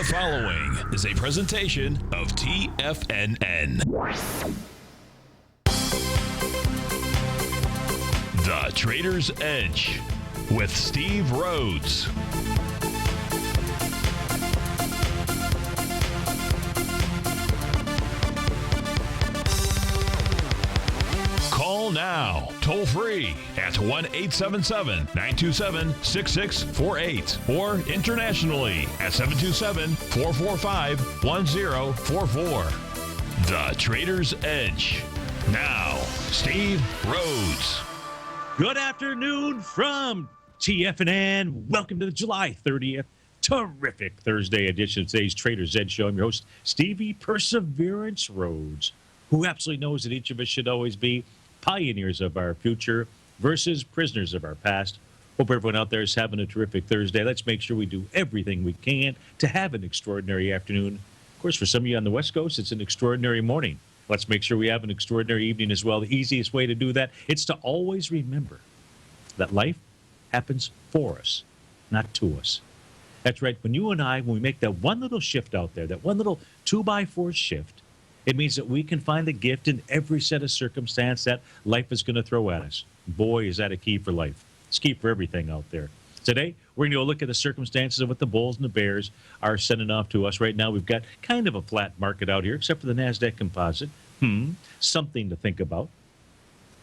following is a presentation of TFNN. The Trader's Edge with Steve Rhodes. Call now, toll free at 1-877-927-6648 or internationally at 727-445-1044. The Trader's Edge. Now, Steve Rhodes. Good afternoon from TFNN. Welcome to the July 30th terrific Thursday edition of today's Trader's Edge show. I'm your host, Stevie Perseverance Rhodes, who absolutely knows that each of us should always be pioneers of our future versus prisoners of our past. Hope everyone out there is having a terrific Thursday. Let's make sure we do everything we can to have an extraordinary afternoon. Of course, for some of you on the West Coast, it's an extraordinary morning. Let's make sure we have an extraordinary evening as well. The easiest way to do that is to always remember that life happens for us, not to us. That's right. When you and I, when we make that one little shift out there, that one little 2x4 shift, it means that we can find the gift in every set of circumstance that life is going to throw at us. Boy, is that a key for life. It's key for everything out there. Today, we're going to go look at the circumstances of what the Bulls and the Bears are sending off to us. Right now, we've got kind of a flat market out here, except for the NASDAQ composite. Something to think about.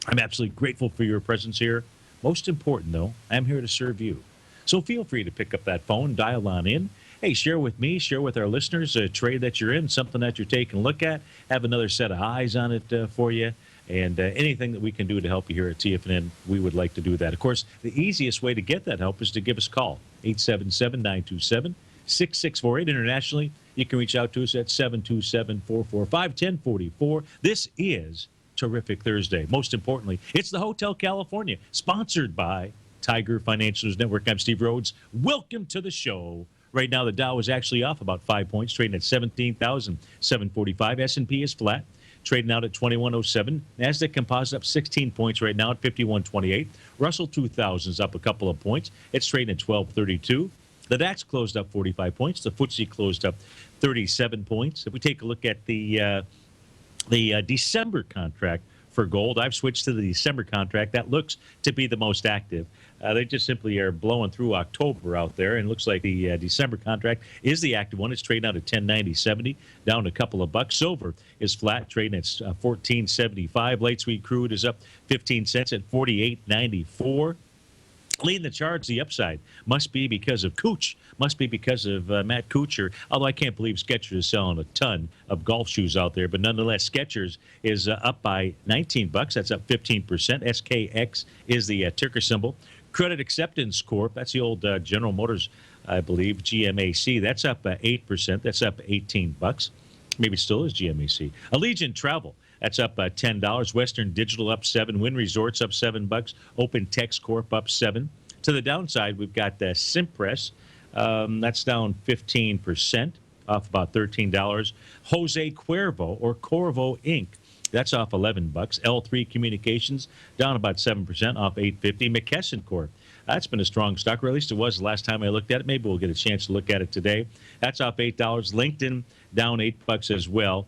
I'm absolutely grateful for your presence here. Most important, though, I'm here to serve you. So feel free to pick up that phone, dial on in. Hey, share with me, share with our listeners a trade that you're in, something that you're taking a look at, have another set of eyes on it for you, and anything that we can do to help you here at TFNN, we would like to do that. Of course, the easiest way to get that help is to give us a call, 877-927-6648. Internationally, you can reach out to us at 727-445-1044. This is Terrific Thursday. Most importantly, it's the Hotel California, sponsored by Tiger Financial News Network. I'm Steve Rhodes. Welcome to the show. Right now, the Dow is actually off about 5 points, trading at 17,745. S&P is flat, trading out at 2107. NASDAQ Composite up 16 points right now at 5128. Russell 2000 is up a couple of points. It's trading at 1232. The DAX closed up 45 points. The FTSE closed up 37 points. If we take a look at the December contract for gold, I've switched to the December contract. That looks to be the most active. They just simply are blowing through October out there, and it looks like the December contract is the active one. It's trading out at 10.90.70, down a couple of bucks. Silver is flat, trading at 14.75. Light sweet crude is up 15 cents at 48.94. Leading the charge, the upside must be because of Cooch, must be because of Matt Kuchar, although I can't believe Skechers is selling a ton of golf shoes out there. But nonetheless, Skechers is up by 19 bucks. That's up 15%. SKX is the ticker symbol. Credit Acceptance Corp, that's the old General Motors, I believe, GMAC. That's up 8%. That's up 18 bucks. Maybe it still is GMAC. Allegiant Travel. That's up $10. Western Digital up 7. Wynn Resorts up 7 bucks. Open Text Corp up 7. To the downside, we've got Cimpress. That's down 15%, off about $13. Jose Cuervo, or Corvo Inc., that's off 11 bucks. L3 Communications down about 7%, off 850. McKesson Corp. That's been a strong stock, or at least it was the last time I looked at it. Maybe we'll get a chance to look at it today. That's off $8. LinkedIn down 8 bucks as well.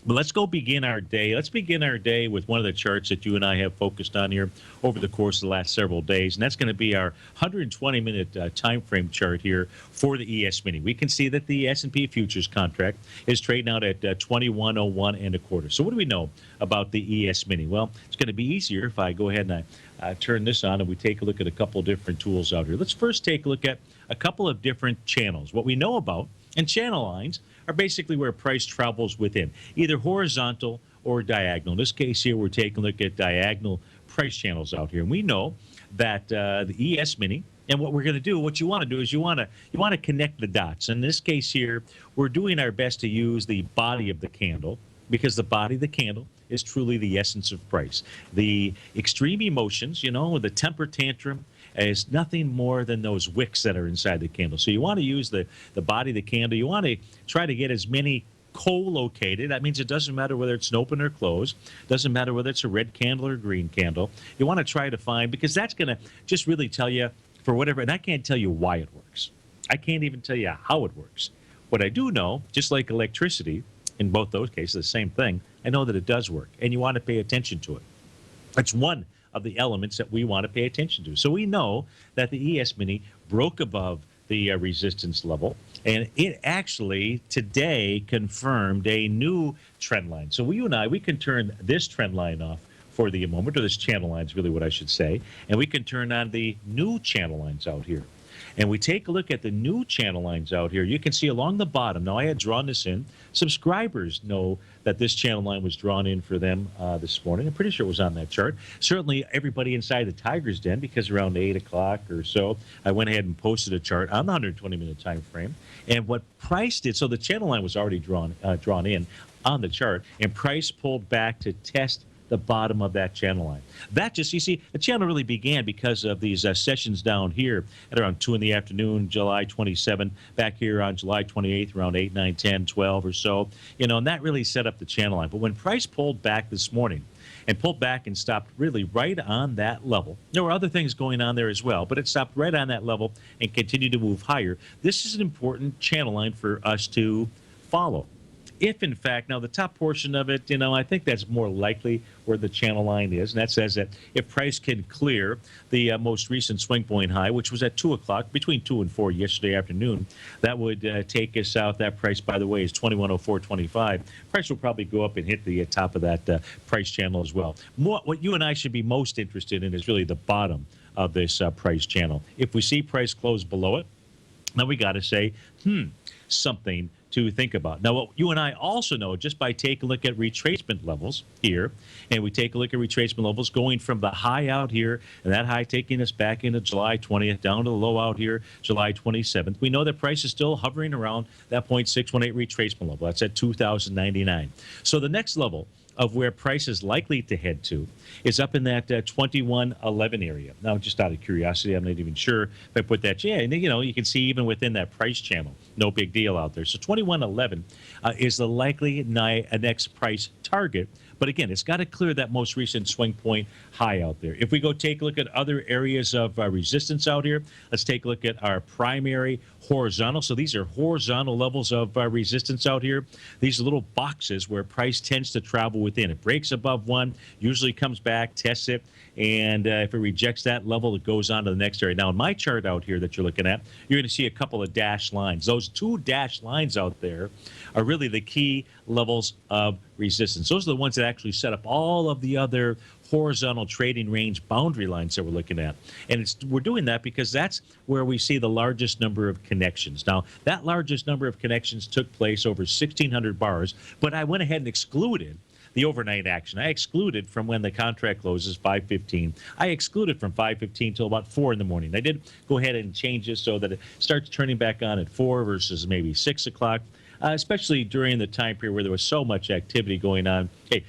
But let's go begin our day. Let's begin our day with one of the charts that you and I have focused on here over the course of the last several days, and that's going to be our 120-minute time frame chart here for the ES Mini. We can see that the S&P futures contract is trading out at 21.01 and a quarter. So what do we know about the ES Mini? Well, it's going to be easier if I go ahead and I turn this on and we take a look at a couple different tools out here. Let's first take a look at a couple of different channels. What we know about, and channel lines are basically where price travels within, either horizontal or diagonal. In this case here, we're taking a look at diagonal price channels out here. And we know that the ES Mini, and what we're going to do, what you want to do is you want to connect the dots. In this case here, we're doing our best to use the body of the candle, because the body of the candle is truly the essence of price. The extreme emotions, the temper tantrum, is nothing more than those wicks that are inside the candle. So you want to use the body of the candle. You want to try to get as many co-located. That means it doesn't matter whether it's an open or closed. Doesn't matter whether it's a red candle or a green candle. You want to try to find, because that's going to just really tell you for whatever, and I can't tell you why it works. I can't even tell you how it works. What I do know, just like electricity, in both those cases, the same thing, I know that it does work, and you want to pay attention to it. It's one of the elements that we want to pay attention to. So we know that the ES Mini broke above the resistance level, and it actually today confirmed a new trend line. So you and I, we can turn this trend line off for the moment, or this channel line is really what I should say, and we can turn on the new channel lines out here. And we take a look at the new channel lines out here. You can see along the bottom. Now, I had drawn this in. Subscribers know that this channel line was drawn in for them this morning. I'm pretty sure it was on that chart. Certainly, everybody inside the Tiger's Den, because around 8 o'clock or so, I went ahead and posted a chart on the 120-minute time frame. And what price did, so the channel line was already drawn in on the chart, and price pulled back to test the bottom of that channel line. That just, you see, the channel really began because of these sessions down here at around 2 in the afternoon, July 27, back here on July 28th, around 8, 9, 10, 12 or so, and that really set up the channel line. But when price pulled back this morning and pulled back and stopped really right on that level, there were other things going on there as well, but it stopped right on that level and continued to move higher. This is an important channel line for us to follow. If, in fact, now the top portion of it, I think that's more likely where the channel line is. And that says that if price can clear the most recent swing point high, which was at 2 o'clock, between 2 and 4 yesterday afternoon, that would take us out. That price, by the way, is 2104.25. Price will probably go up and hit the top of that price channel as well. What you and I should be most interested in is really the bottom of this price channel. If we see price close below it, now we got to say, something to think about. Now, what you and I also know, just by taking a look at retracement levels here, and we take a look at retracement levels going from the high out here, and that high taking us back into July 20th, down to the low out here, July 27th. We know that price is still hovering around that 0.618 retracement level. That's at 2,099. So the next level of where price is likely to head to is up in that 2111 area. Now, just out of curiosity, I'm not even sure if I put that. Yeah, and you can see even within that price channel, no big deal out there. So 2111 is the likely next price target. But again, it's got to clear that most recent swing point high out there. If we go take a look at other areas of resistance out here, let's take a look at our primary horizontal. So these are horizontal levels of resistance out here. These are little boxes where price tends to travel within. It breaks above one, usually comes back, tests it, and if it rejects that level, it goes on to the next area. Now, in my chart out here that you're looking at, you're going to see a couple of dashed lines. Those two dashed lines out there are really the key levels of resistance. Those are the ones that actually set up all of the other horizontal trading range boundary lines that we're looking at. And we're doing that because that's where we see the largest number of connections. Now, that largest number of connections took place over 1,600 bars, but I went ahead and excluded the overnight action. I excluded from when the contract closes, 5:15. I excluded from 5:15 till about 4 in the morning. I did go ahead and change this so that it starts turning back on at 4 versus maybe 6 o'clock. Especially during the time period where there was so much activity going on. Hey,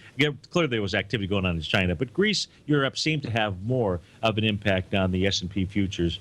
clearly there was activity going on in China, but Greece, Europe seemed to have more of an impact on the S&P futures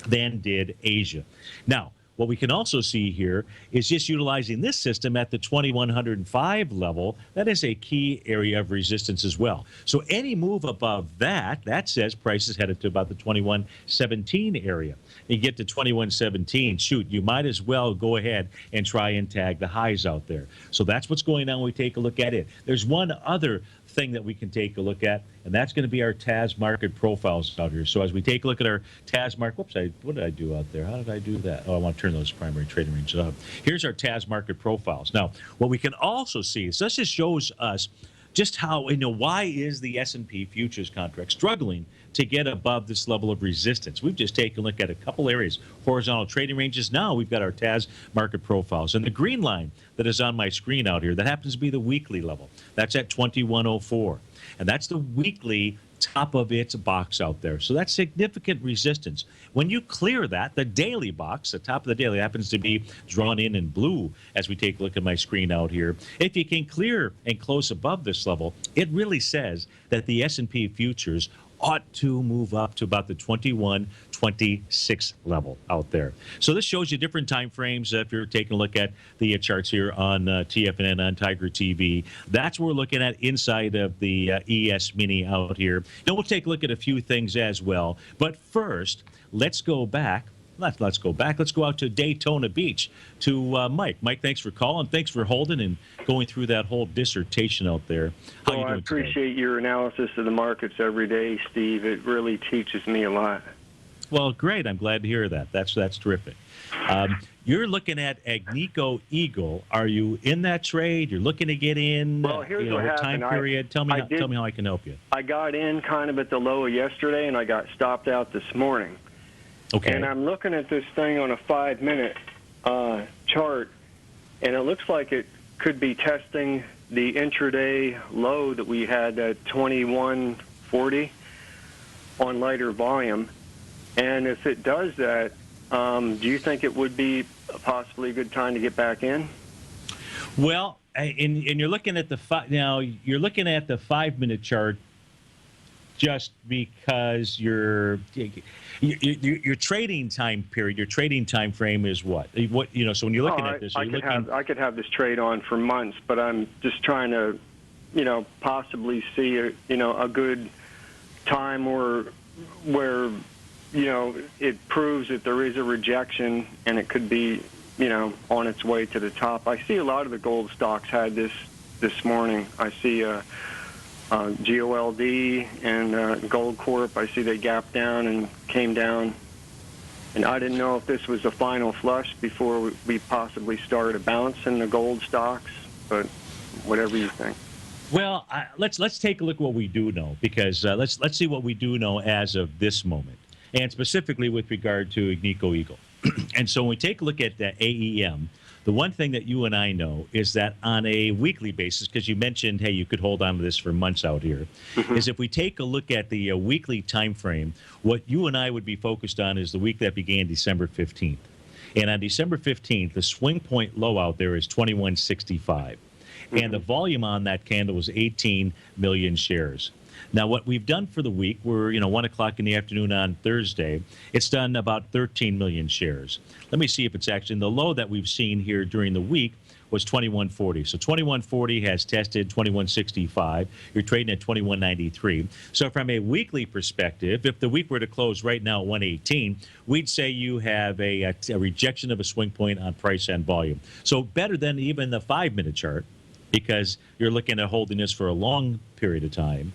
than did Asia. Now, what we can also see here is just utilizing this system at the 2105 level. That is a key area of resistance as well. So any move above that, that says price is headed to about the 2117 area. You get to 2117, shoot, you might as well go ahead and try and tag the highs out there. So that's what's going on when we take a look at it. There's one other thing that we can take a look at, and that's going to be our TAS market profiles out here. So as we take a look at our TAS market, whoops, what did I do out there? How did I do that? Oh, I want to turn those primary trading ranges up. Here's our TAS market profiles. Now, what we can also see is this just shows us just how, why is the S&P futures contract struggling to get above this level of resistance? We've just taken a look at a couple areas, horizontal trading ranges. Now we've got our TAS market profiles. And the green line that is on my screen out here, that happens to be the weekly level. That's at 2104. And that's the weekly top of its box out there. So that's significant resistance. When you clear that, the daily box, the top of the daily, happens to be drawn in blue as we take a look at my screen out here. If you can clear and close above this level, it really says that the S&P futures ought to move up to about the 2126 level out there. So this shows you different time frames. If you're taking a look at the charts here on TFNN on TigerTV, that's what we're looking at inside of the ES Mini out here. And we'll take a look at a few things as well. But first, let's go back let's go back. Let's go out to Daytona Beach to Mike. Mike, thanks for calling. Thanks for holding and going through that whole dissertation out there. How you doing I appreciate today? your analysis of the markets every day, Steve. It really teaches me a lot. Well, great. I'm glad to hear that. That's terrific. You're looking at Agnico Eagle. Are you in that trade? You're looking to get in? Well, here's what happened. Time period? Tell me how I can help you. I got in kind of at the low yesterday, and I got stopped out this morning. Okay. And I'm looking at this thing on a 5-minute chart, and it looks like it could be testing the intraday low that we had at 2140 on lighter volume. And if it does that, do you think it would be possibly a good time to get back in? Well, and you're looking at the you're looking at the 5-minute chart just because your trading time period, your trading time frame is what? So when you're looking at this, I could have this trade on for months, but I'm just trying to, possibly see a good time where it proves that there is a rejection and it could be, on its way to the top. I see a lot of the gold stocks had this morning. I see GOLD and Gold Corp. I see they gapped down and came down. And I didn't know if this was a final flush before we possibly started a bounce in the gold stocks, but whatever you think. Well, let's take a look at what we do know, because let's see what we do know as of this moment, and specifically with regard to Agnico Eagle. And so when we take a look at the AEM, the one thing that you and I know is that on a weekly basis, because you mentioned, hey, you could hold on to this for months out here, is if we take a look at the weekly time frame, what you and I would be focused on is the week that began December 15th. And on December 15th, the swing point low out there is 2165. And the volume on that candle was 18 million shares. Now, what we've done for the week, we're 1 o'clock in the afternoon on Thursday. It's done about 13 million shares. Let me see if it's actually the low that we've seen here during the week was 2140. So 2140 has tested 2165. You're trading at 2193. So from a weekly perspective, if the week were to close right now at 118, we'd say you have a rejection of a swing point on price and volume. So better than even the 5-minute chart, because you're looking at holding this for a long period of time,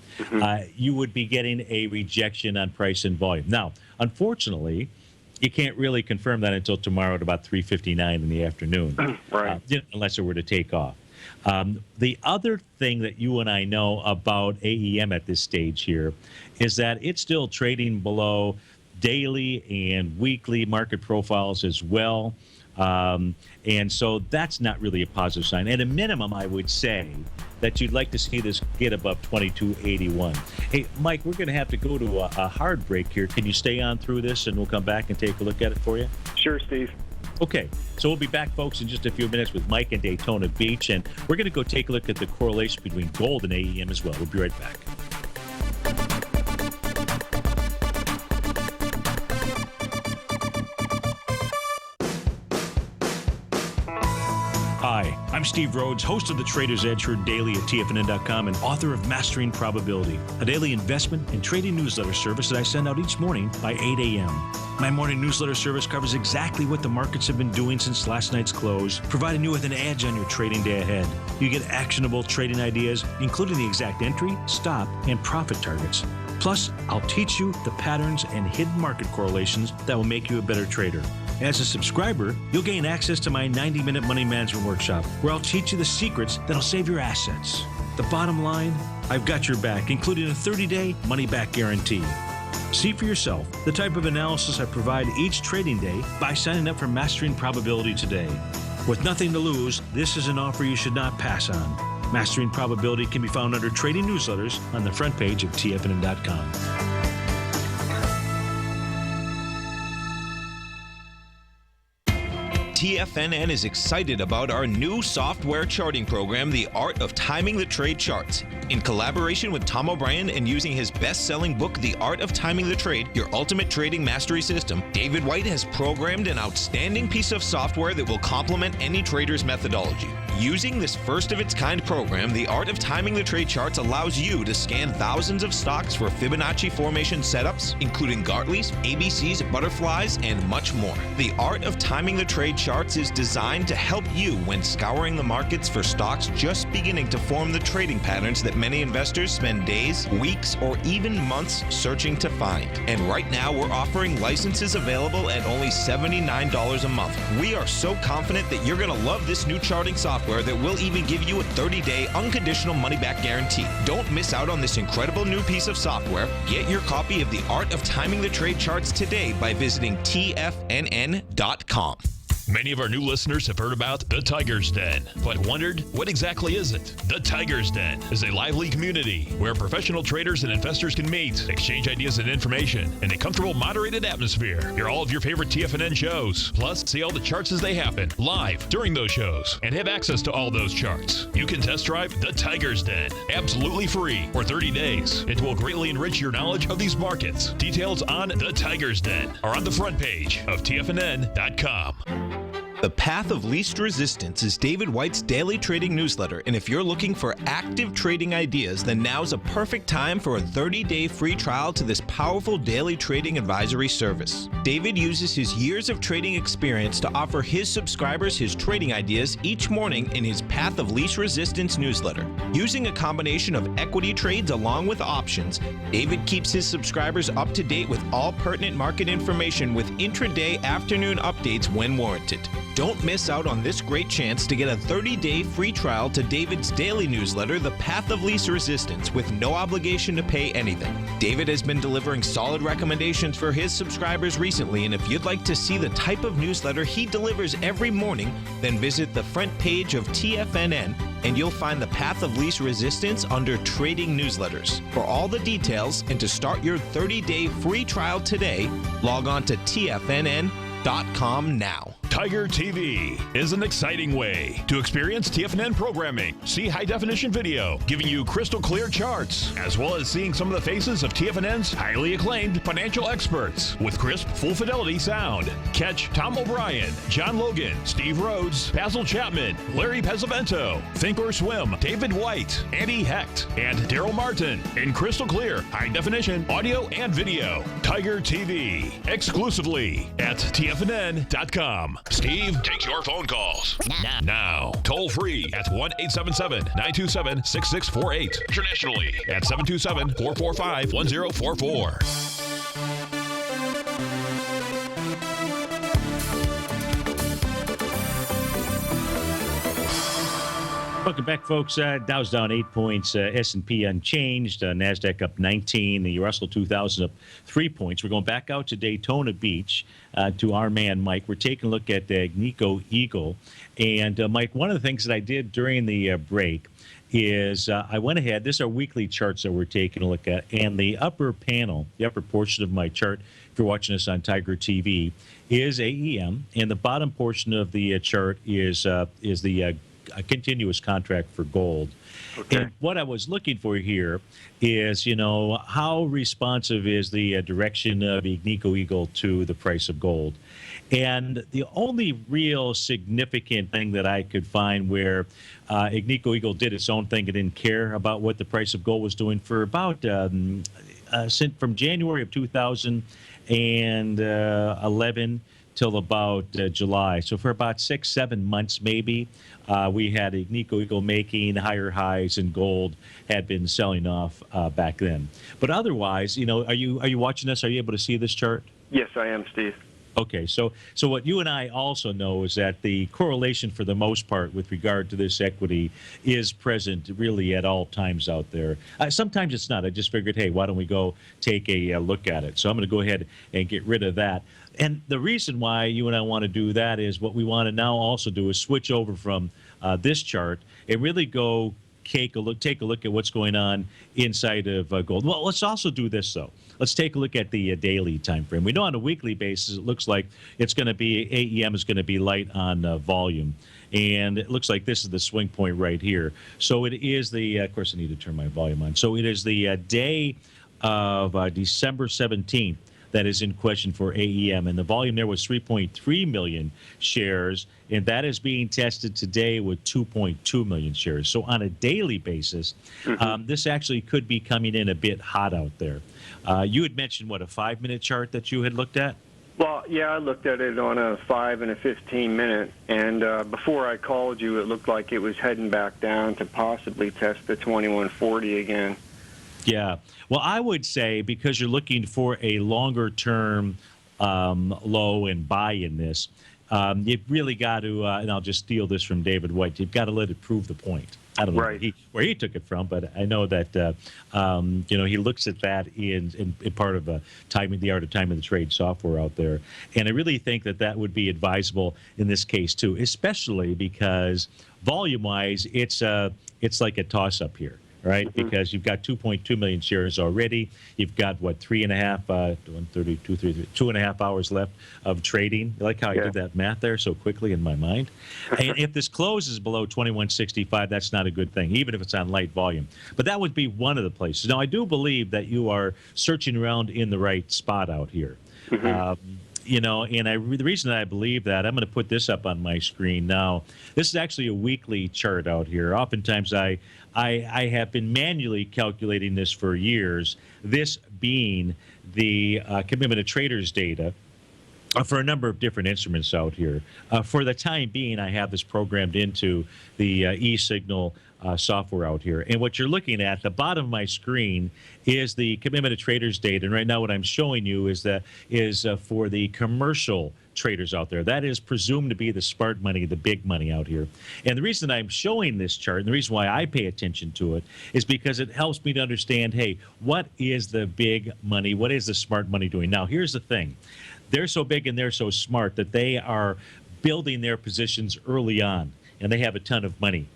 you would be getting a rejection on price and volume. Now, unfortunately, you can't really confirm that until tomorrow at about 3:59 in the afternoon, right? Unless it were to take off. The other thing that you and I know about AEM at this stage here is that it's still trading below daily and weekly market profiles as well. And so that's not really a positive sign. At a minimum, I would say that you'd like to see this get above 2281. Hey, Mike, we're going to have to go to a hard break here. Can you stay on through this, and we'll come back and take a look at it for you? Sure, Steve. Okay, so we'll be back, folks, in just a few minutes with Mike in Daytona Beach, and we're going to go take a look at the correlation between gold and AEM as well. We'll be right back. Hi, I'm Steve Rhodes, host of the Trader's Edge, heard daily at TFNN.com and author of Mastering Probability, a daily investment and trading newsletter service that I send out each morning by 8 a.m. My morning newsletter service covers exactly what the markets have been doing since last night's close, providing you with an edge on your trading day ahead. You get actionable trading ideas, including the exact entry, stop, and profit targets. Plus, I'll teach you the patterns and hidden market correlations that will make you a better trader. As a subscriber, you'll gain access to my 90-minute money management workshop, where I'll teach you the secrets that'll save your assets. The bottom line, I've got your back, including a 30-day money-back guarantee. See for yourself the type of analysis I provide each trading day by signing up for Mastering Probability today. With nothing to lose, this is an offer you should not pass on. Mastering Probability can be found under Trading Newsletters on the front page of TFNN.com. TFNN is excited about our new software charting program, The Art of Timing the Trade Charts. In collaboration with Tom O'Brien and using his best-selling book, The Art of Timing the Trade, Your Ultimate Trading Mastery System, David White has programmed an outstanding piece of software that will complement any trader's methodology. Using this first-of-its-kind program, The Art of Timing the Trade charts allows you to scan thousands of stocks for Fibonacci formation setups, including Gartley's, ABC's, butterflies, and much more. The Art of Timing the Trade charts is designed to help you when scouring the markets for stocks just beginning to form the trading patterns that many investors spend days, weeks, or even months searching to find. And right now, we're offering licenses available at only $79 a month. We are so confident that you're going to love this new charting software that will even give you a 30-day unconditional money-back guarantee. Don't miss out on this incredible new piece of software. Get your copy of The Art of Timing the Trade charts today by visiting TFNN.com. Many of our new listeners have heard about the Tiger's Den, but wondered, what exactly is it? The Tiger's Den is a lively community where professional traders and investors can meet, exchange ideas and information in a comfortable, moderated atmosphere. Hear all of your favorite TFNN shows, plus see all the charts as they happen live during those shows and have access to all those charts. You can test drive the Tiger's Den absolutely free for 30 days. It will greatly enrich your knowledge of these markets. Details on the Tiger's Den are on the front page of TFNN.com. The Path of Least Resistance is David White's daily trading newsletter, and if you're looking for active trading ideas, then now's a perfect time for a 30-day free trial to this powerful daily trading advisory service. David uses his years of trading experience to offer his subscribers his trading ideas each morning in his Path of Least Resistance newsletter. Using a combination of equity trades along with options, David keeps his subscribers up to date with all pertinent market information with intraday afternoon updates when warranted. Don't miss out on this great chance to get a 30-day free trial to David's daily newsletter, The Path of Least Resistance, with no obligation to pay anything. David has been delivering solid recommendations for his subscribers recently, and if you'd like to see the type of newsletter he delivers every morning, then visit the front page of TFNN, and you'll find The Path of Least Resistance under Trading Newsletters. For all the details and to start your 30-day free trial today, log on to TFNN.com now. Tiger TV is an exciting way to experience TFNN programming. See high-definition video, giving you crystal clear charts, as well as seeing some of the faces of TFNN's highly acclaimed financial experts with crisp, full-fidelity sound. Catch Tom O'Brien, John Logan, Steve Rhodes, Basil Chapman, Larry Pesavento, Think or Swim, David White, Andy Hecht, and Daryl Martin in crystal clear, high-definition audio and video. Tiger TV, exclusively at TFNN.com. Steve takes your phone calls now. Toll free at 1-877-927-6648. Internationally at 727-445-1044. Welcome back, folks. Dow's down 8 points. S&P unchanged. NASDAQ up 19. The Russell 2000 up 3 points. We're going back out to Daytona Beach to our man, Mike. We're taking a look at Agnico Eagle. And, Mike, one of the things that I did during the break is I went ahead. These are weekly charts that we're taking a look at. And the upper panel, the upper portion of my chart, if you're watching us on Tiger TV, is AEM. And the bottom portion of the chart is the a continuous contract for gold. Okay. And what I was looking for here is, how responsive is the direction of Agnico Eagle to the price of gold? And the only real significant thing that I could find where Agnico Eagle did its own thing and didn't care about what the price of gold was doing for about from January of 2011 till about July. So for about 6-7 months, maybe, we had Agnico Eagle making higher highs, and gold had been selling off back then. But otherwise, are you watching this? Are you able to see this chart? Yes, I am, Steve. Okay, so what you and I also know is that the correlation for the most part with regard to this equity is present really at all times out there. Sometimes it's not. I just figured, hey, why don't we go take a look at it? So I'm going to go ahead and get rid of that. And the reason why you and I want to do that is what we want to now also do is switch over from this chart and really go take a look at what's going on inside of gold. Well, let's also do this, though. Let's take a look at the daily time frame. We know on a weekly basis, it looks like it's going to be, AEM is going to be light on volume. And it looks like this is the swing point right here. So it is the, of course, I need to turn my volume on. So it is the day of December 17th that is in question for AEM. And the volume there was 3.3 million shares. And that is being tested today with 2.2 million shares. So on a daily basis, this actually could be coming in a bit hot out there. You had mentioned, what, a 5-minute chart that you had looked at? Well, yeah, I looked at it on a 5 and a 15-minute, and before I called you, it looked like it was heading back down to possibly test the 2140 again. Yeah. Well, I would say because you're looking for a longer-term low and buy in this, you've really got to, and I'll just steal this from David White, you've got to let it prove the point. I don't know where he took it from, but I know that he looks at that in part of the art of timing the trade software out there, and I really think that would be advisable in this case too, especially because volume-wise, it's like a toss-up here. Right, because you've got 2.2 million shares already. You've got, what, 2.5 hours left of trading. I like how I did that math there so quickly in my mind. And if this closes below 2165, that's not a good thing, even if it's on light volume. But that would be one of the places. Now, I do believe that you are searching around in the right spot out here. And the reason that I believe that, I'm going to put this up on my screen now. This is actually a weekly chart out here. Oftentimes, I have been manually calculating this for years, this being the commitment of traders data for a number of different instruments out here. For the time being, I have this programmed into the eSignal software out here. And what you're looking at the bottom of my screen is the commitment of traders data. And right now what I'm showing you is for the commercial traders out there. That is presumed to be the smart money, the big money out here. And the reason I'm showing this chart, and the reason why I pay attention to it, is because it helps me to understand, hey, what is the big money? What is the smart money doing? Now, here's the thing. They're so big and they're so smart that they are building their positions early on, and they have a ton of money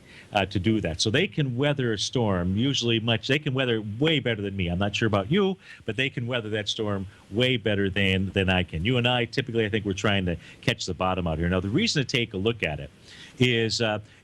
to do that. So they can weather a storm they can weather way better than me. I'm not sure about you, but they can weather that storm way better than I can. You and I, typically, I think we're trying to catch the bottom out here. Now, the reason to take a look at it is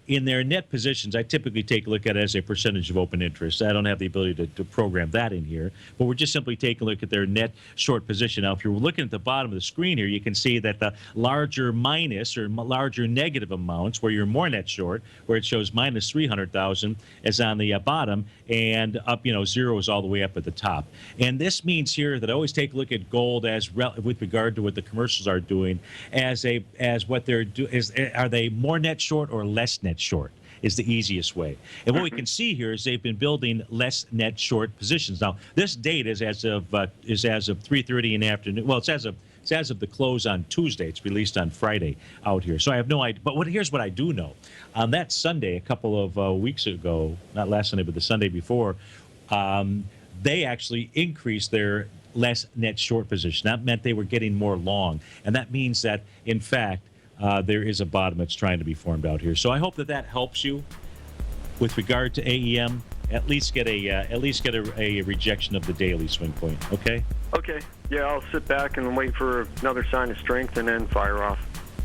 in their net positions, I typically take a look at it as a percentage of open interest. I don't have the ability to program that in here, but we're just simply taking a look at their net short position. Now, if you're looking at the bottom of the screen here, you can see that the larger minus or larger negative amounts, where you're more net short, where it shows minus 300,000, is on the bottom, and up, zero is all the way up at the top. And this means here that I always take a look at gold with regard to what the commercials are doing, as what they're doing. Are they more net short or less net short? Is the easiest way. And what we can see here is they've been building less net short positions. Now, this date is as of 3:30 in the afternoon. Well, it's as of the close on Tuesday. It's released on Friday out here. So I have no idea. But here's what I do know. On that Sunday, a couple of weeks ago, not last Sunday, but the Sunday before, they actually increased their less net short position. That meant they were getting more long. And that means that, in fact, there is a bottom that's trying to be formed out here. So I hope that helps you with regard to AEM. At least get a rejection of the daily swing point. Okay. Okay. Yeah, I'll sit back and wait for another sign of strength and then fire off.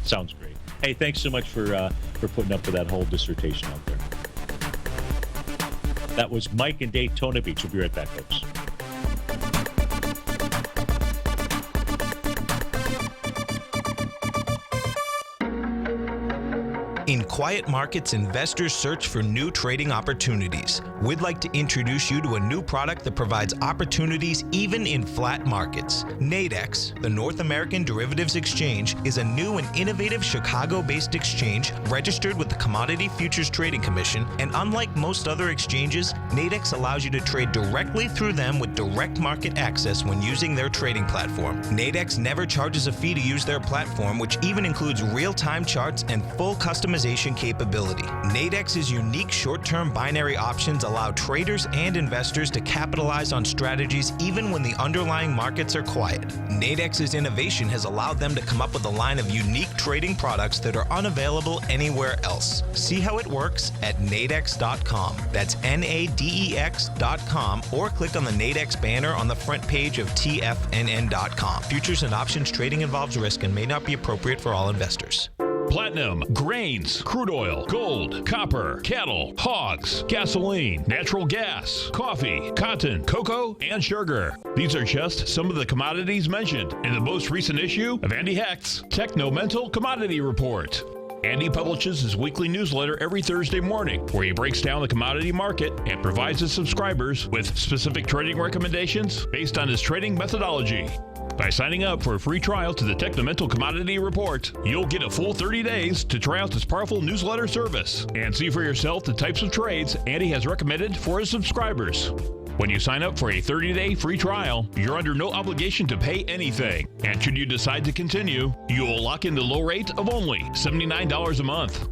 Sounds great. Hey, thanks so much for putting up with that whole dissertation out there. That was Mike in Daytona Beach. We'll be right back, folks. In quiet markets, investors search for new trading opportunities. We'd like to introduce you to a new product that provides opportunities even in flat markets. Nadex, the North American Derivatives Exchange, is a new and innovative Chicago-based exchange registered with the Commodity Futures Trading Commission, and unlike most other exchanges, Nadex allows you to trade directly through them with direct market access when using their trading platform. Nadex never charges a fee to use their platform, which even includes real-time charts and full customization optimization capability. Nadex's unique short-term binary options allow traders and investors to capitalize on strategies even when the underlying markets are quiet. Nadex's innovation has allowed them to come up with a line of unique trading products that are unavailable anywhere else. See how it works at nadex.com. That's NADEX.com, or click on the Nadex banner on the front page of TFNN.com. Futures and options trading involves risk and may not be appropriate for all investors. Platinum, grains, crude oil, gold, copper, cattle, hogs, gasoline, natural gas, coffee, cotton, cocoa, and sugar. These are just some of the commodities mentioned in the most recent issue of Andy Hecht's Techno-Mental Commodity Report. Andy publishes his weekly newsletter every Thursday morning, where he breaks down the commodity market and provides his subscribers with specific trading recommendations based on his trading methodology. By signing up for a free trial to the Techno-Mental Commodity Report, you'll get a full 30 days to try out this powerful newsletter service and see for yourself the types of trades Andy has recommended for his subscribers. When you sign up for a 30-day free trial, you're under no obligation to pay anything. And should you decide to continue, you will lock in the low rate of only $79 a month.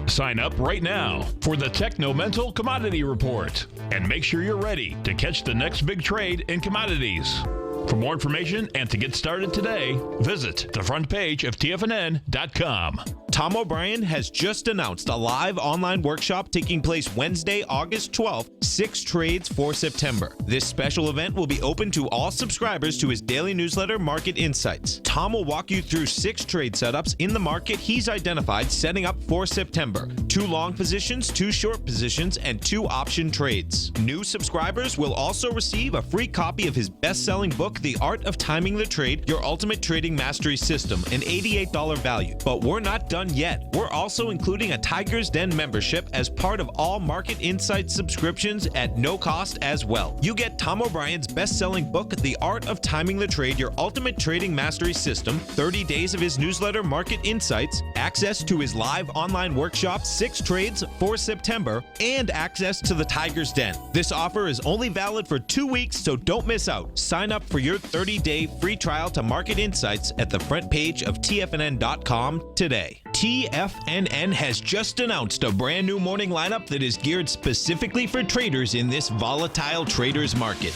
Sign up right now for the Techno-Mental Commodity Report and make sure you're ready to catch the next big trade in commodities. For more information and to get started today, visit the front page of TFNN.com. Tom O'Brien has just announced a live online workshop taking place Wednesday, August 12th, 6 trades for September. This special event will be open to all subscribers to his daily newsletter, Market Insights. Tom will walk you through 6 trade setups in the market he's identified setting up for September. 2 long positions, 2 short positions, and 2 option trades. New subscribers will also receive a free copy of his best-selling book, The Art of Timing the Trade, Your Ultimate Trading Mastery System, an $88 value. But we're not done yet. We're also including a Tiger's Den membership as part of all Market Insights subscriptions at no cost as well. You get Tom O'Brien's best-selling book, The Art of Timing the Trade, Your Ultimate Trading Mastery System, 30 days of his newsletter, Market Insights, access to his live online workshop, 6 trades for September, and access to the Tiger's Den. This offer is only valid for 2 weeks, so don't miss out. Sign up for your 30-day free trial to Market Insights at the front page of TFNN.com today. TFNN has just announced a brand new morning lineup that is geared specifically for traders in this volatile traders market.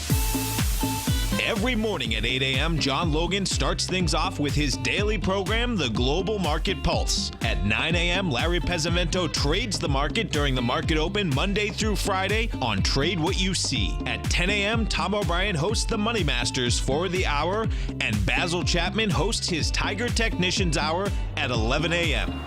Every morning at 8 a.m., John Logan starts things off with his daily program, The Global Market Pulse. At 9 a.m., Larry Pesavento trades the market during the market open Monday through Friday on Trade What You See. At 10 a.m., Tom O'Brien hosts the Money Masters for the hour, and Basil Chapman hosts his Tiger Technicians Hour at 11 a.m.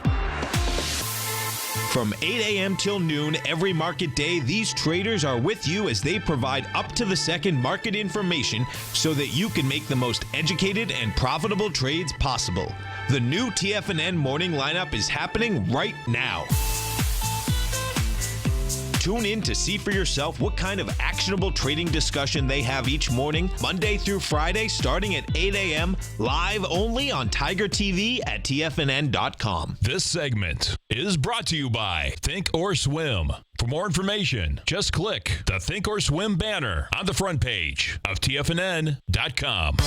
From 8 a.m. till noon every market day, these traders are with you as they provide up-to-the-second market information so that you can make the most educated and profitable trades possible. The new TFNN morning lineup is happening right now. Tune in to see for yourself what kind of actionable trading discussion they have each morning, Monday through Friday, starting at 8 a.m., live only on TigerTV at TFNN.com. This segment is brought to you by Think or Swim. For more information, just click the Think or Swim banner on the front page of TFNN.com.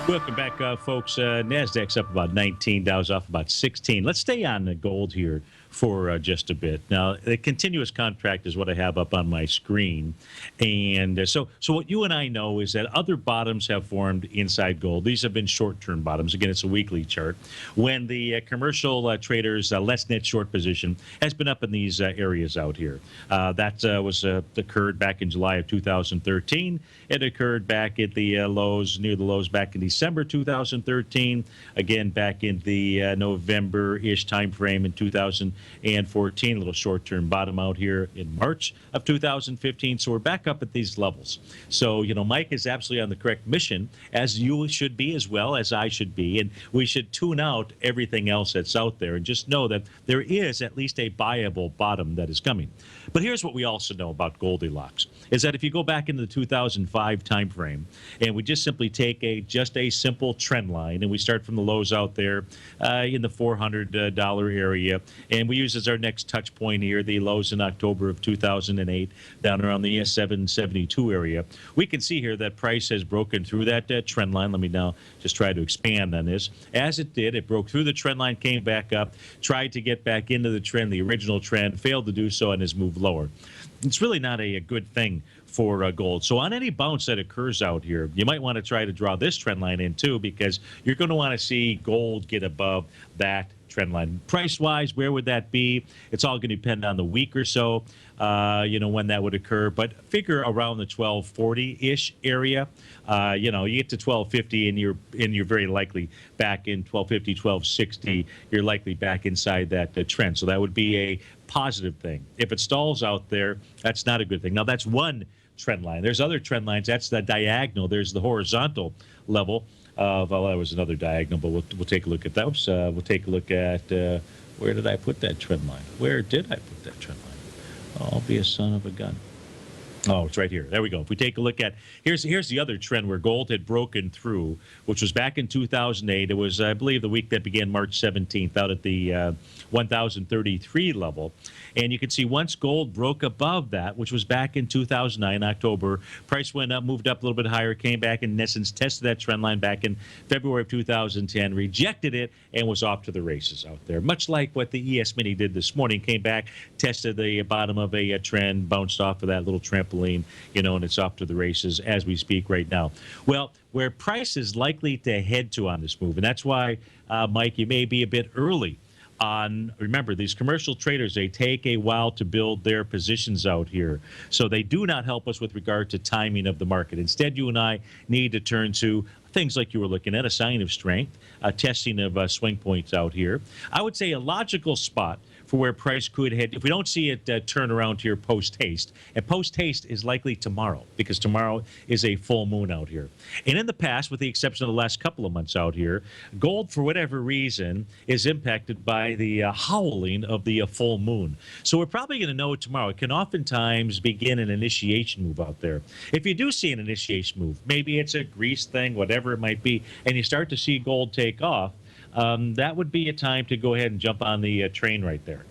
Welcome back, folks. NASDAQ's up about 19, Dow's off about 16. Let's stay on the gold here for just a bit. Now, the continuous contract is what I have up on my screen. And so what you and I know is that other bottoms have formed inside gold. These have been short-term bottoms. Again, it's a weekly chart. When the commercial traders' less net short position has been up in these areas out here. That occurred back in July of 2013. It occurred back at the lows, near the lows back in December 2013. Again, back in the November-ish time frame in 2014. A little short-term bottom out here in March of 2015. So we're back up at these levels. So, you know, Mike is absolutely on the correct mission, as you should be as well as I should be. And we should tune out everything else that's out there and just know that there is at least a buyable bottom that is coming. But here's what we also know about Goldilocks, is that if you go back into the 2005 time frame and we just simply take just a simple trend line and we start from the lows out there in the $400 area, and we use as our next touch point here the lows in October of 2008 down around the 772 area. We can see here that price has broken through that trend line. Let me now just try to expand on this. As it did, it broke through the trend line, came back up, tried to get back into the trend, the original trend, failed to do so, and has moved lower. It's really not a good thing for gold. So on any bounce that occurs out here, you might want to try to draw this trend line in too, because you're going to want to see gold get above that trend line. Price-wise, where would that be? It's all going to depend on the week or so, when that would occur. But figure around the 1240-ish area. You get to 1250 and you're very likely back in 1250, 1260. You're likely back inside that trend. So that would be a positive thing. If it stalls out there, that's not a good thing. Now, that's one trend line. There's other trend lines. That's the diagonal. There's the horizontal level. Well, that was another diagonal, but we'll take a look at those. We'll take a look at where did I put that trend line? Where did I put that trend line? Oh, I'll be a son of a gun. Oh, it's right here. There we go. If we take a look at, here's the other trend where gold had broken through, which was back in 2008. It was, I believe, the week that began March 17th out at the 1,033 level. And you can see once gold broke above that, which was back in 2009, October, price went up, moved up a little bit higher, came back, and in essence tested that trend line back in February of 2010, rejected it, and was off to the races out there. Much like what the ES Mini did this morning, came back, tested the bottom of a trend, bounced off of that little trampoline, and it's off to the races as we speak right now. Well, where price is likely to head to on this move, and that's why, Mike, you may be a bit early remember, these commercial traders, they take a while to build their positions out here. So they do not help us with regard to timing of the market. Instead, you and I need to turn to things like you were looking at, a sign of strength, testing of swing points out here. I would say a logical spot for where price could head, if we don't see it turn around here post-haste. And post-haste is likely tomorrow, because tomorrow is a full moon out here. And in the past, with the exception of the last couple of months out here, gold, for whatever reason, is impacted by the howling of the full moon. So we're probably going to know tomorrow. It can oftentimes begin an initiation move out there. If you do see an initiation move, maybe it's a grease thing, whatever it might be, and you start to see gold take off, that would be a time to go ahead and jump on the train right there.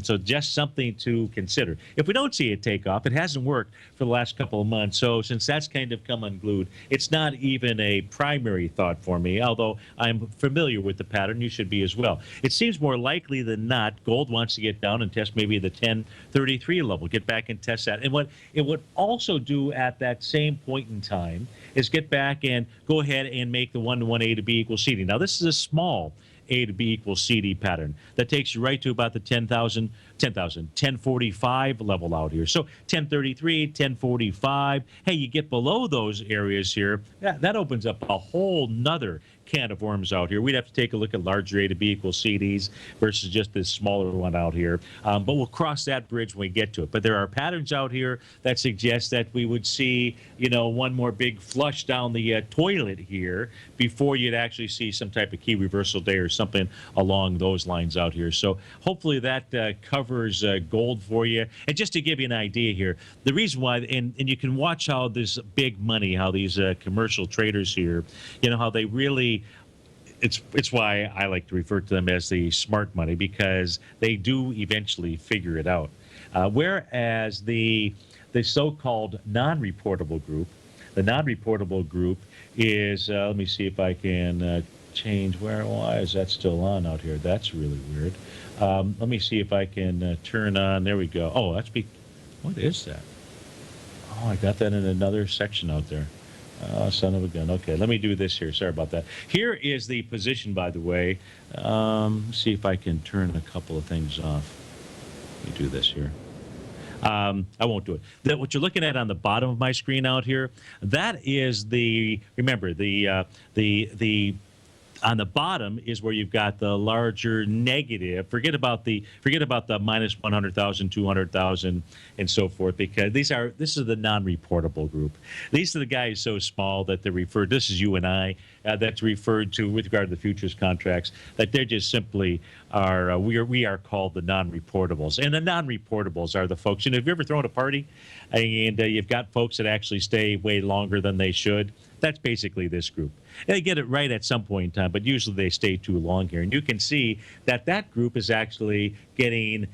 So just something to consider. If we don't see it take off, it hasn't worked for the last couple of months. So since that's kind of come unglued, it's not even a primary thought for me, although I'm familiar with the pattern. You should be as well. It seems more likely than not gold wants to get down and test maybe the 1033 level, get back and test that. And what it would also do at that same point in time is get back and go ahead and make the 1-to-1 A to B equals CD. Now, this is a small A to B equals CD pattern that takes you right to about the 1045 level out here. So 1033, 1045. Hey, you get below those areas here, that opens up a whole nother can of worms out here. We'd have to take a look at larger A to B equals CDs versus just this smaller one out here. But we'll cross that bridge when we get to it. But there are patterns out here that suggest that we would see, one more big flush down the toilet here before you'd actually see some type of key reversal day or something along those lines out here. So hopefully that covers gold for you. And just to give you an idea here, the reason why, and you can watch how this big money, how these commercial traders here, how they really, it's why I like to refer to them as the smart money, because they do eventually figure it out. Whereas the so-called non-reportable group, the non-reportable group is, let me see if I can change, why is that still on out here? That's really weird. Let me see if I can turn on, there we go. Oh, what is that? Oh, I got that in another section out there. Oh, son of a gun. Okay, let me do this here. Sorry about that. Here is the position, by the way. See if I can turn a couple of things off. Let me do this here. I won't do it. What you're looking at on the bottom of my screen out here, that is remember, on the bottom is where you've got the larger negative. Forget about the minus 100,000, 200,000, and so forth, because this is the non-reportable group. These are the guys so small that they're referred. This is you and I. That's referred to with regard to the futures contracts. That they're just simply are. We are called the non-reportables, and the non-reportables are the folks. Have you ever thrown a party, and you've got folks that actually stay way longer than they should? That's basically this group. They get it right at some point in time, but usually they stay too long here. And you can see that that group is actually getting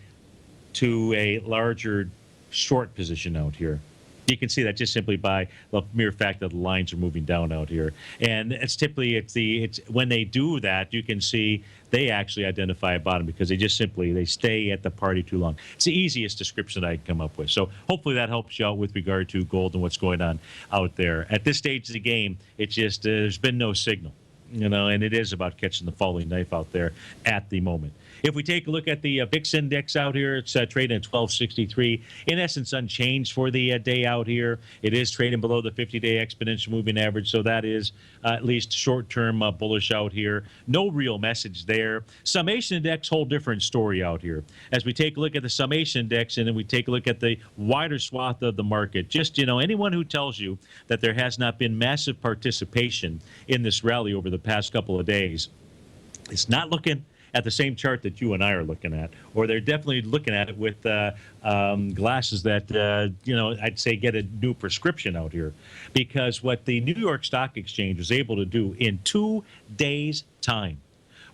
to a larger short position out here. You can see that just simply by the mere fact that the lines are moving down out here. And it's typically, it's when they do that, you can see they actually identify a bottom because they stay at the party too long. It's the easiest description I can come up with. So hopefully that helps you out with regard to gold and what's going on out there. At this stage of the game, it's just, there's been no signal, and it is about catching the falling knife out there at the moment. If we take a look at the VIX index out here, it's trading at 1263. In essence, unchanged for the day out here. It is trading below the 50-day exponential moving average, so that is at least short-term bullish out here. No real message there. Summation index, whole different story out here. As we take a look at the summation index and then we take a look at the wider swath of the market, just, anyone who tells you that there has not been massive participation in this rally over the past couple of days, it's not looking at the same chart that you and I are looking at, or they're definitely looking at it with glasses that, I'd say get a new prescription out here. Because what the New York Stock Exchange was able to do in 2 days' time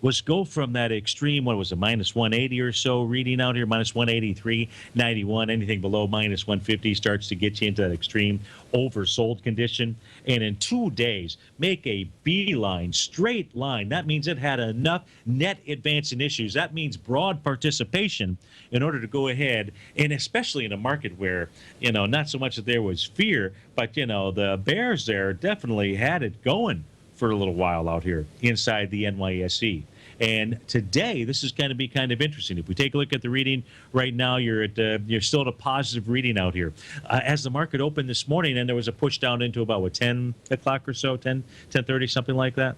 was go from that extreme, what was it, minus 180 or so reading out here, minus 183.91, anything below minus 150 starts to get you into that extreme oversold condition. And in 2 days, make a beeline, straight line. That means it had enough net advancing issues. That means broad participation in order to go ahead, and especially in a market where, not so much that there was fear, but, the bears there definitely had it going for a little while out here inside the NYSE. And today, this is going to be kind of interesting. If we take a look at the reading right now, you're still at a positive reading out here. As the market opened this morning, and there was a push down into about, 10 o'clock or so, 10:30, something like that.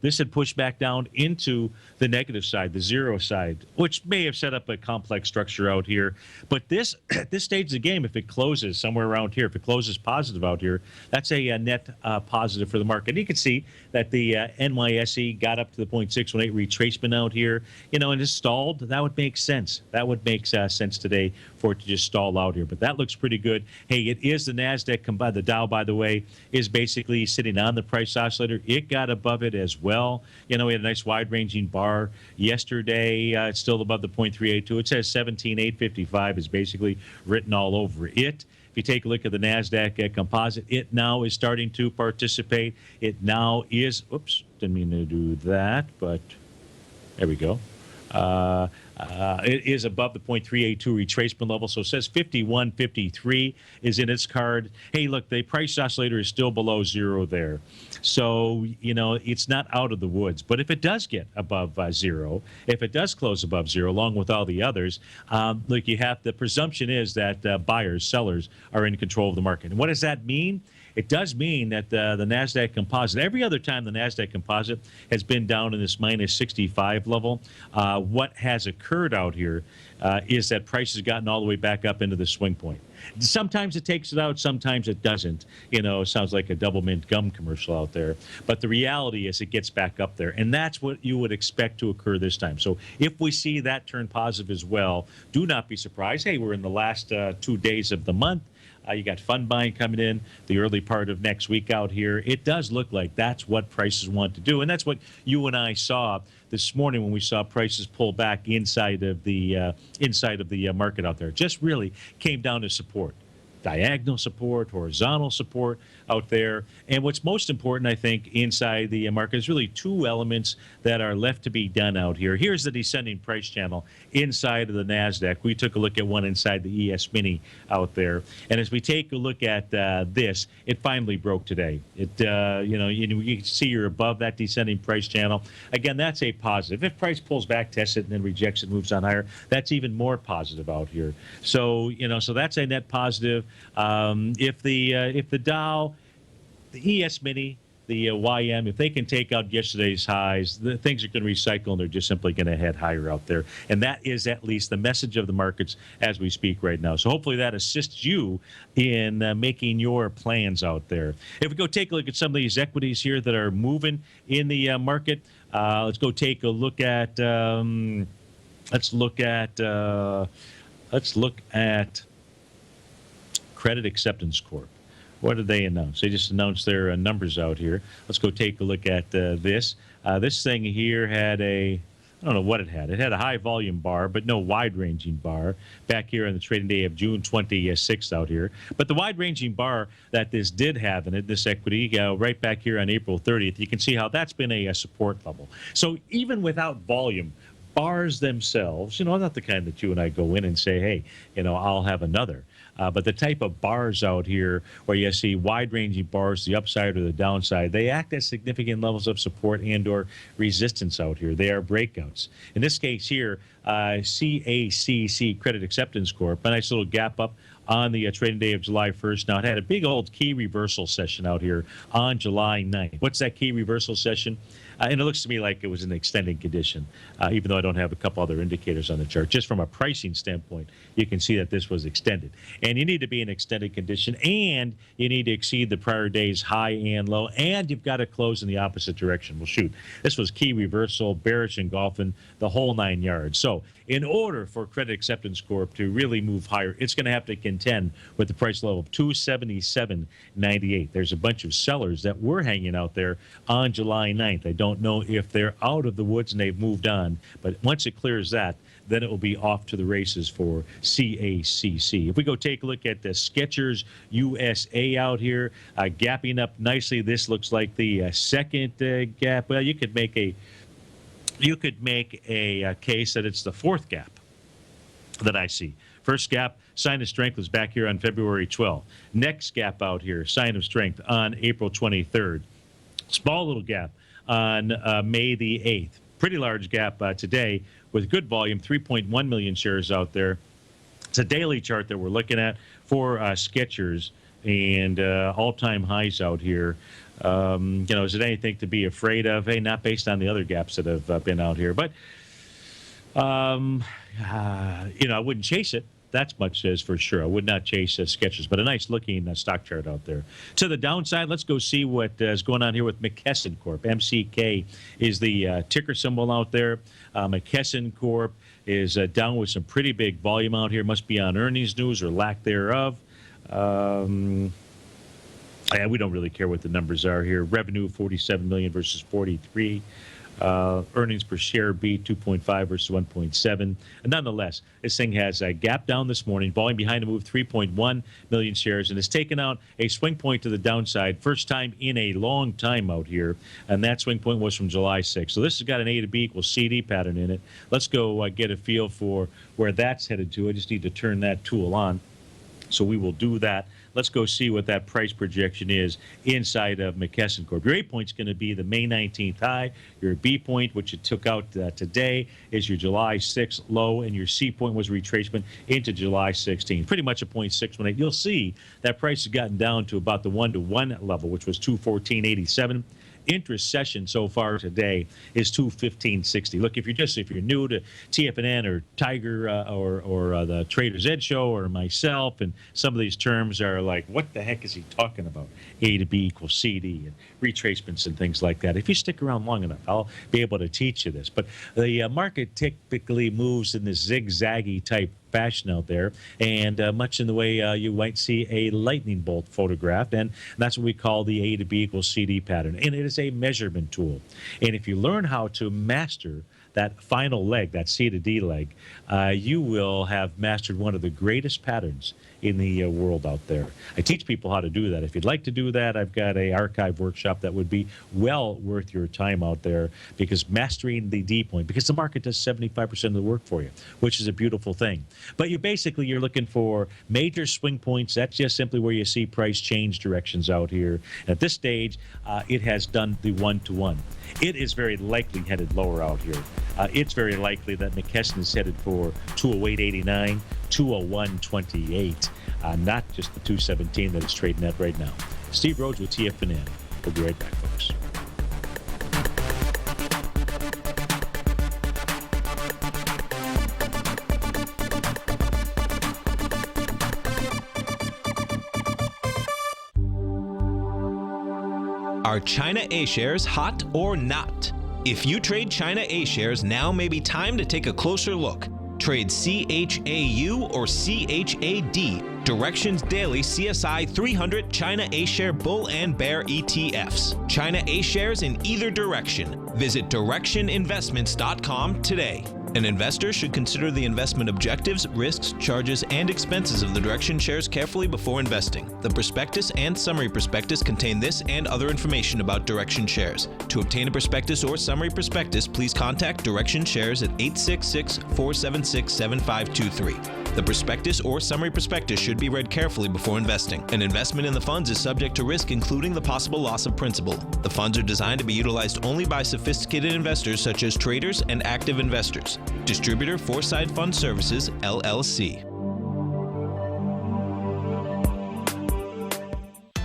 This had pushed back down into the negative side, the zero side, which may have set up a complex structure out here. But this, at this stage of the game, if it closes somewhere around here, if it closes positive out here, that's a net positive for the market. And you can see that the NYSE got up to the 0.618 retracement out here, and just stalled. That would make sense. That would make sense today for it to just stall out here. But that looks pretty good. Hey, it is the NASDAQ, the Dow, by the way, is basically sitting on the price oscillator. It got above it as well. We had a nice wide-ranging bar yesterday. It's still above the 0.382. It says 17,855 is basically written all over it. If you take a look at the NASDAQ composite, it now is starting to participate. It now is, oops, didn't mean to do that, but there we go. It is above the 0.382 retracement level, so it says 51.53 is in its card. Hey, look, the price oscillator is still below zero there. So, it's not out of the woods. But if it does get above zero, if it does close above zero, along with all the others, look, the presumption is that buyers, sellers are in control of the market. And what does that mean? It does mean that the NASDAQ composite, every other time the NASDAQ composite has been down in this minus 65 level, what has occurred out here is that price has gotten all the way back up into the swing point. Sometimes it takes it out, sometimes it doesn't. It sounds like a double mint gum commercial out there. But the reality is it gets back up there. And that's what you would expect to occur this time. So if we see that turn positive as well, do not be surprised. Hey, we're in the last 2 days of the month. You got fund buying coming in the early part of next week out here. It does look like that's what prices want to do. And that's what you and I saw this morning when we saw prices pull back inside of the market out there. It just really came down to support. Diagonal support, horizontal support out there. And what's most important, I think, inside the market is really two elements that are left to be done out here. Here's the descending price channel inside of the NASDAQ. We took a look at one inside the ES Mini out there. And as we take a look at this, it finally broke today. You can see you're above that descending price channel. Again, that's a positive. If price pulls back, tests it, and then rejects it, moves on higher, that's even more positive out here. So, so that's a net positive. If the Dow, the ES Mini, the YM, if they can take out yesterday's highs, the things are going to recycle and they're just simply going to head higher out there. And that is at least the message of the markets as we speak right now. So hopefully that assists you in making your plans out there. If we go take a look at some of these equities here that are moving in the market, let's go take a look at Credit Acceptance Corp. What did they announce? They just announced their numbers out here. Let's go take a look at this. This thing here had I don't know what it had. It had a high volume bar, but no wide ranging bar back here on the trading day of June 26th out here. But the wide ranging bar that this did have in it, this equity, right back here on April 30th, you can see how that's been a support level. So even without volume, bars themselves, not the kind that you and I go in and say, hey, I'll have another. But the type of bars out here where you see wide-ranging bars, the upside or the downside, they act as significant levels of support and or resistance out here. They are breakouts. In this case here, CACC, Credit Acceptance Corp, a nice little gap up on the trading day of July 1st. Now, it had a big old key reversal session out here on July 9th. What's that key reversal session? And it looks to me like it was an extended condition, even though I don't have a couple other indicators on the chart. Just from a pricing standpoint, you can see that this was extended. And you need to be in extended condition, and you need to exceed the prior day's high and low, and you've got to close in the opposite direction. Well, shoot, this was key reversal, bearish engulfing, the whole 9 yards. So in order for Credit Acceptance Corp to really move higher, it's going to have to contend with the price level of 277.98. There's a bunch of sellers that were hanging out there on July 9th. I don't know if they're out of the woods and they've moved on, but once it clears that, then it will be off to the races for CACC. If we go take a look at the Skechers USA out here, gapping up nicely. This looks like the second gap. Well, you could make a case that it's the fourth gap that I see. First gap, sign of strength, was back here on February 12th. Next gap out here, sign of strength on April 23rd. Small little gap on May the 8th. Pretty large gap today with good volume, 3.1 million shares out there. It's a daily chart that we're looking at for Skechers and all-time highs out here. Is it anything to be afraid of? Hey, not based on the other gaps that have been out here. But, I wouldn't chase it. That's much as for sure. I would not chase Skechers, but a nice looking stock chart out there. To the downside, let's go see what is going on here with McKesson Corp. MCK is the ticker symbol out there. McKesson Corp is down with some pretty big volume out here. Must be on earnings news or lack thereof. We don't really care what the numbers are here. Revenue 47 million versus 43. Earnings per share beat 2.5 versus 1.7. And nonetheless, this thing has a gap down this morning, volume behind the move 3.1 million shares, and has taken out a swing point to the downside, first time in a long time out here. And that swing point was from July 6th. So this has got an A to B equals CD pattern in it. Let's go get a feel for where that's headed to. I just need to turn that tool on. So we will do that. Let's go see what that price projection is inside of McKesson Corp. Your A point is going to be the May 19th high. Your B point, which you took out today, is your July 6th low, and your C point was retracement into July 16th. Pretty much a 0.618. You'll see that price has gotten down to about the 1-to-1 level, which was 214.87. Intra-session so far today is 215.60. Look, if you're new to TFNN or Tiger or the Trader's Edge show or myself, and some of these terms are like, what the heck is he talking about? A to B equals CD and retracements and things like that. If you stick around long enough, I'll be able to teach you this. But the market typically moves in this zigzaggy type fashion out there, and much in the way you might see a lightning bolt photographed, and that's what we call the A to B equals CD pattern. And it is a measurement tool. And if you learn how to master that final leg, that C to D leg, you will have mastered one of the greatest patterns in the world out there. I teach people how to do that. If you'd like to do that, I've got a archive workshop that would be well worth your time out there, because mastering the D point, because the market does 75% of the work for you, which is a beautiful thing. But you're looking for major swing points. That's just simply where you see price change directions out here. At this stage, it has done the 1-to-1. It is very likely headed lower out here. It's very likely that McKesson is headed for 208.89, 201.28, not just the 217 that it's trading at right now. Steve Rhodes with TFNN. We'll be right back, folks. Are China A shares hot or not? If you trade China A shares, now may be time to take a closer look. Trade CHAU or CHAD. Directions Daily CSI 300 China A-Share Bull and Bear ETFs. China A-Shares in either direction. Visit directioninvestments.com today. An investor should consider the investment objectives, risks, charges, and expenses of the Direction shares carefully before investing. The prospectus and summary prospectus contain this and other information about Direction shares. To obtain a prospectus or summary prospectus, please contact Direction Shares at 866-476-7523. The prospectus or summary prospectus should be read carefully before investing. An investment in the funds is subject to risk, including the possible loss of principal. The funds are designed to be utilized only by sophisticated investors such as traders and active investors. Distributor Foreside Fund Services, LLC.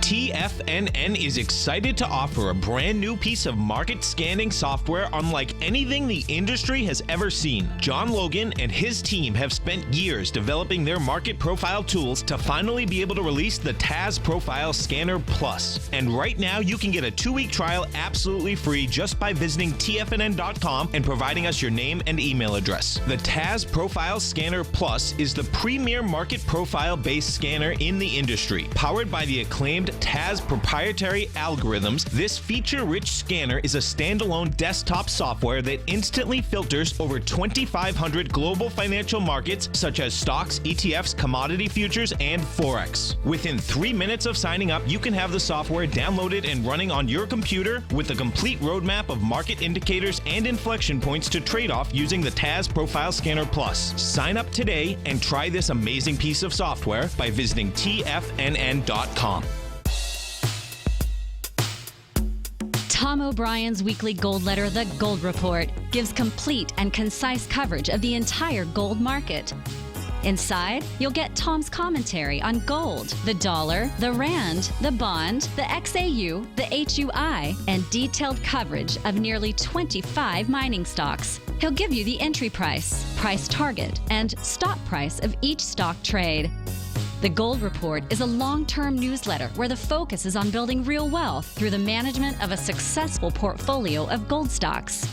TFNN is excited to offer a brand new piece of market scanning software unlike anything the industry has ever seen. John Logan and his team have spent years developing their market profile tools to finally be able to release the TAS Profile Scanner Plus. And right now you can get a 2-week trial absolutely free just by visiting TFNN.com and providing us your name and email address. The TAS Profile Scanner Plus is the premier market profile-based scanner in the industry. Powered by the acclaimed TAS proprietary algorithms, this feature-rich scanner is a standalone desktop software that instantly filters over 2,500 global financial markets such as stocks, ETFs, commodity futures, and Forex. Within 3 minutes of signing up, you can have the software downloaded and running on your computer with a complete roadmap of market indicators and inflection points to trade off using the TAS Profile Scanner Plus. Sign up today and try this amazing piece of software by visiting TFNN.com. Tom O'Brien's weekly gold letter, The Gold Report, gives complete and concise coverage of the entire gold market. Inside, you'll get Tom's commentary on gold, the dollar, the rand, the bond, the XAU, the HUI, and detailed coverage of nearly 25 mining stocks. He'll give you the entry price, price target, and stop price of each stock trade. The Gold Report is a long-term newsletter where the focus is on building real wealth through the management of a successful portfolio of gold stocks.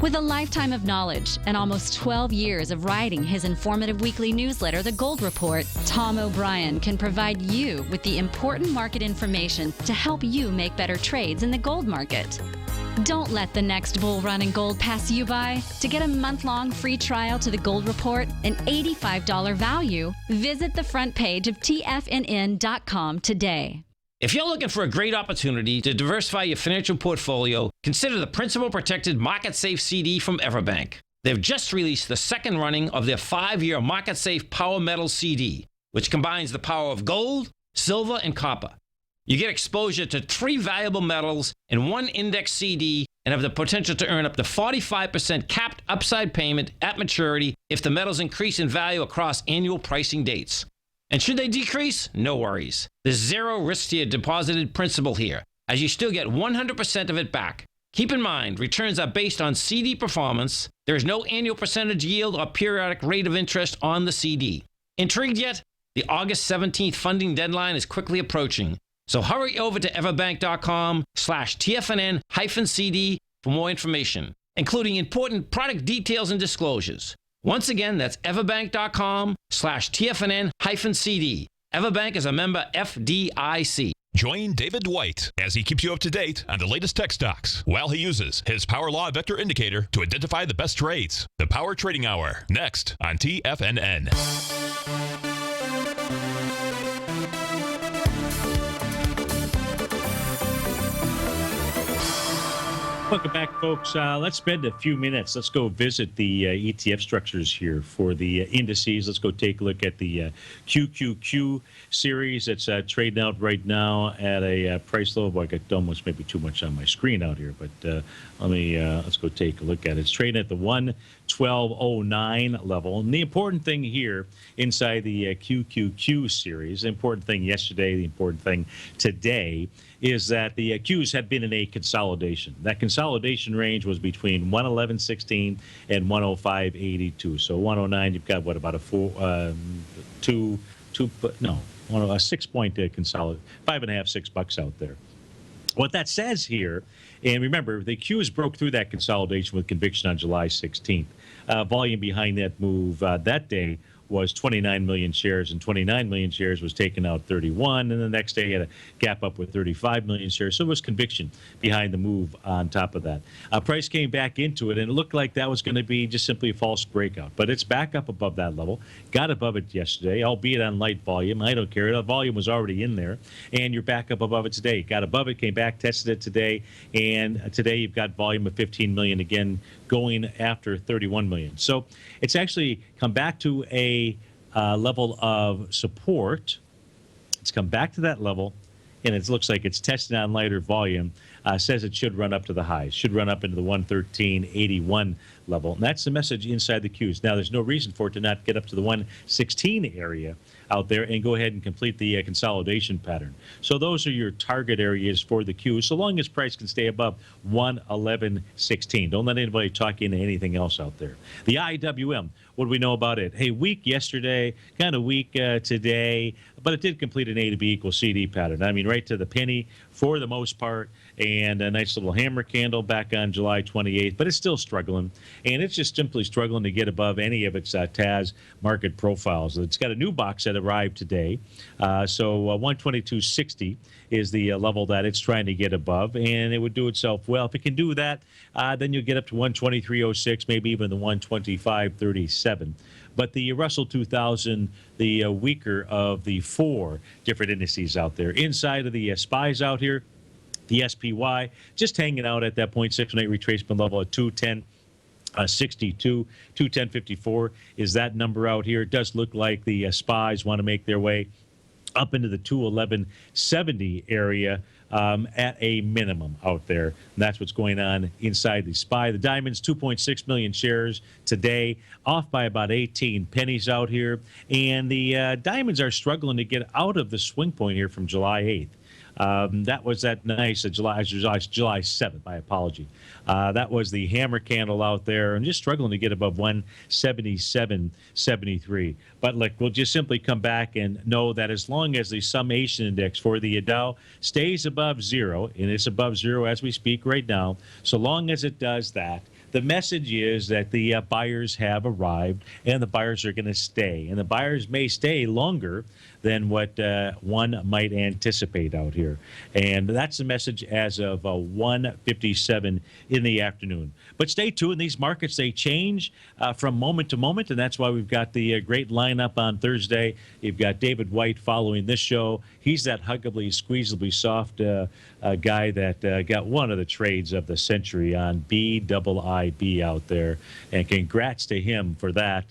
With a lifetime of knowledge and almost 12 years of writing his informative weekly newsletter, The Gold Report, Tom O'Brien can provide you with the important market information to help you make better trades in the gold market. Don't let the next bull run in gold pass you by. To get a month-long free trial to the Gold Report, an $85 value, visit the front page of TFNN.com today. If you're looking for a great opportunity to diversify your financial portfolio, consider the Principal Protected Market Safe CD from Everbank. They've just released the second running of their 5-year Market Safe Power Metal CD, which combines the power of gold, silver, and copper. You get exposure to 3 valuable metals in one index CD and have the potential to earn up to 45% capped upside payment at maturity if the metals increase in value across annual pricing dates. And should they decrease? No worries. There's zero risk to your deposited principal here, as you still get 100% of it back. Keep in mind, returns are based on CD performance. There is no annual percentage yield or periodic rate of interest on the CD. Intrigued yet? The August 17th funding deadline is quickly approaching. So hurry over to everbank.com/TFNN-CD for more information, including important product details and disclosures. Once again, that's everbank.com/TFNN-CD. Everbank is a member FDIC. Join David White as he keeps you up to date on the latest tech stocks while he uses his Power Law Vector Indicator to identify the best trades. The Power Trading Hour, next on TFNN. Welcome back, folks. Let's spend a few minutes. Let's go visit the ETF structures here for the indices. Let's go take a look at the QQQ series. It's trading out right now at a price level. Boy, I got almost maybe too much on my screen out here, but let's go take a look at it. It's trading at the 112.09 level. And the important thing here inside the QQQ series, the important thing yesterday, the important thing today, is that the Qs had been in a consolidation. That consolidation range was between 111.16 and 105.82. So 109, you've got what, about a 6-point consolidation, $5.5, $6 out there. What that says here, and remember, the Qs broke through that consolidation with conviction on July 16th. Volume behind that move that day was 29 million shares, and 29 million shares was taken out 31, and the next day had a gap up with 35 million shares. So it was conviction behind the move on top of that. Price came back into it, and it looked like that was going to be just simply a false breakout. But it's back up above that level. Got above it yesterday, albeit on light volume. I don't care. The volume was already in there, and you're back up above it today. Got above it, came back, tested it today, and today you've got volume of 15 million again, going after 31 million. So it's actually come back to a level of support. It's come back to that level, and it looks like it's testing on lighter volume. Says it should run up to the highs, should run up into the 113.81 level. And that's the message inside the Qs. Now, there's no reason for it to not get up to the 116 area out there and go ahead and complete the consolidation pattern. So those are your target areas for the Qs, so long as price can stay above 111.16. Don't let anybody talk into anything else out there. The IWM, what do we know about it? Hey, weak yesterday, kind of weak today, but it did complete an A to B equals CD pattern. I mean, right to the penny for the most part, and a nice little hammer candle back on July 28th, but it's still struggling, and it's just simply struggling to get above any of its TAS market profiles. It's got a new box that arrived today, so 122.60 is the level that it's trying to get above, and it would do itself well. If it can do that, then you'll get up to 123.06, maybe even the 125.37. But the Russell 2000, the weaker of the four different indices out there. Inside of the SPYs out here, the SPY just hanging out at that 0.618 retracement level at 210. 62, 210.54 is that number out here. It does look like the SPYs want to make their way up into the 211.70 area at a minimum out there. And that's what's going on inside the SPY. The diamonds, 2.6 million shares today, off by about 18 pennies out here. And the diamonds are struggling to get out of the swing point here from July 8th. That was that nice July 7th, my apology. That was the hammer candle out there and just struggling to get above 177.73. But look, we'll just simply come back and know that as long as the summation index for the Dow stays above zero, and it's above zero as we speak right now, so long as it does that, the message is that the buyers have arrived, and the buyers are going to stay. And the buyers may stay longer than what one might anticipate out here. And that's the message as of 1:57 in the afternoon. But stay tuned. These markets, they change from moment to moment, and that's why we've got the great lineup on Thursday. You've got David White following this show. He's that huggably, squeezably soft guy that got one of the trades of the century on BIIB out there. And congrats to him for that.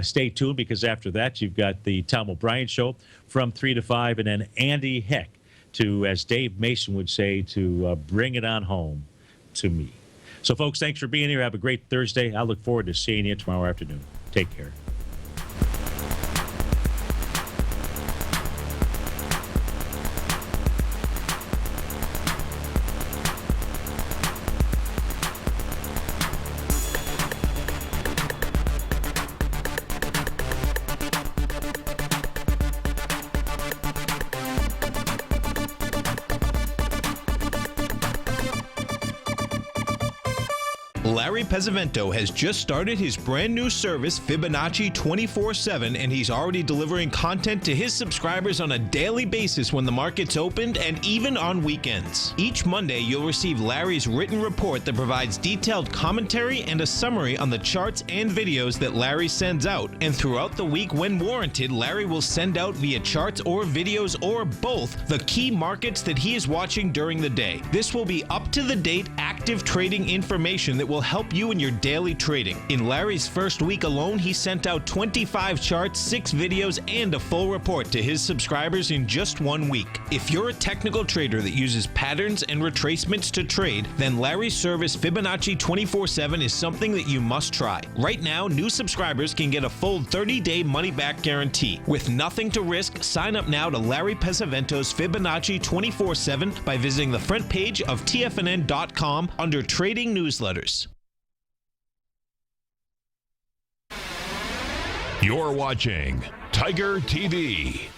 Stay tuned, because after that, you've got the Tom O'Brien Show from 3 to 5, and then Andy Heck to, as Dave Mason would say, to bring it on home to me. So, folks, thanks for being here. Have a great Thursday. I look forward to seeing you tomorrow afternoon. Take care. Larry Pesavento has just started his brand new service, Fibonacci 24/7, and he's already delivering content to his subscribers on a daily basis when the market's opened and even on weekends. Each Monday, you'll receive Larry's written report that provides detailed commentary and a summary on the charts and videos that Larry sends out. And throughout the week, when warranted, Larry will send out via charts or videos or both the key markets that he is watching during the day. This will be up-to-the-date, active trading information that will help you in your daily trading. In Larry's first week alone, he sent out 25 charts, 6 videos, and a full report to his subscribers in just 1 week. If you're a technical trader that uses patterns and retracements to trade, then Larry's service Fibonacci 24/7 is something that you must try. Right now, new subscribers can get a full 30-day money-back guarantee. With nothing to risk, sign up now to Larry Pesavento's Fibonacci 24/7 by visiting the front page of TFNN.com under Trading Newsletters. You're watching Tiger TV.